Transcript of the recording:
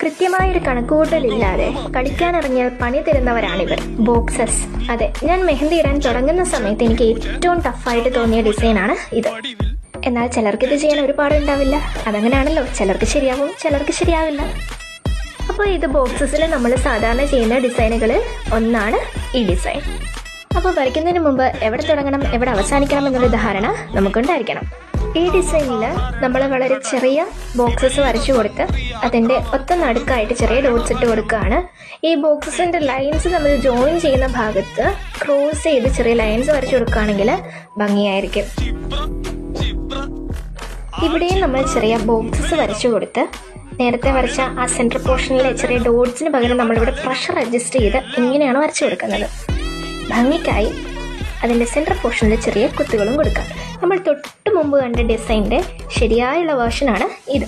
കൃത്യമായൊരു കണക്കുകൂട്ടലില്ലാതെ കളിക്കാനിറങ്ങിയാൽ പണി തരുന്നവരാണിവർ. ബോക്സസ്. അതെ, ഞാൻ മെഹന്തി ഇടാൻ തുടങ്ങുന്ന സമയത്ത് എനിക്ക് ഏറ്റവും ടഫായിട്ട് തോന്നിയ ഡിസൈനാണ് ഇത്. എന്നാൽ ചിലർക്കിത് ചെയ്യാൻ ഒരുപാട് ഉണ്ടാവില്ല. അതങ്ങനെയാണല്ലോ, ചിലർക്ക് ശരിയാവും, ചിലർക്ക് ശരിയാവില്ല. അപ്പോൾ ഇത് ബോക്സസിൽ നമ്മൾ സാധാരണ ചെയ്യുന്ന ഡിസൈനുകളിൽ ഒന്നാണ് ഈ ഡിസൈൻ. അപ്പോൾ വരയ്ക്കുന്നതിന് മുമ്പ് എവിടെ തുടങ്ങണം എവിടെ അവസാനിക്കണം എന്നുള്ള ധാരണ നമുക്കുണ്ടായിരിക്കണം. ഈ ഡിസൈനിൽ നമ്മൾ വളരെ ചെറിയ ബോക്സസ് വരച്ചു കൊടുത്ത് അതിൻ്റെ ഒത്ത നടുക്കായിട്ട് ചെറിയ ഡോട്ട്സ് ഇട്ട് കൊടുക്കുകയാണ്. ഈ ബോക്സസിൻ്റെ ലൈൻസ് നമ്മൾ ജോയിൻ ചെയ്യുന്ന ഭാഗത്ത് ക്രോസ് ചെയ്ത് ചെറിയ ലൈൻസ് വരച്ചു കൊടുക്കുകയാണെങ്കിൽ ഭംഗിയായിരിക്കും. ഇവിടെയും നമ്മൾ ചെറിയ ബോക്സസ് വരച്ചു കൊടുത്ത് നേരത്തെ വരച്ച ആ സെൻറ്റർ പോർഷനിലെ ചെറിയ ഡോട്ട്സിന് പകരം നമ്മളിവിടെ പ്രഷർ അഡ്ജസ്റ്റ് ചെയ്ത് ഇങ്ങനെയാണ് വരച്ചു കൊടുക്കുന്നത്. ഭംഗിക്കായി അതിൻ്റെ സെൻറ്റർ പോർഷനിൽ ചെറിയ കുത്തുകളും കൊടുക്കാം. നമ്മൾ തൊട്ട് മുമ്പ് കണ്ട ഡിസൈനിൻ്റെ ശരിയായുള്ള വേർഷനാണ് ഇത്.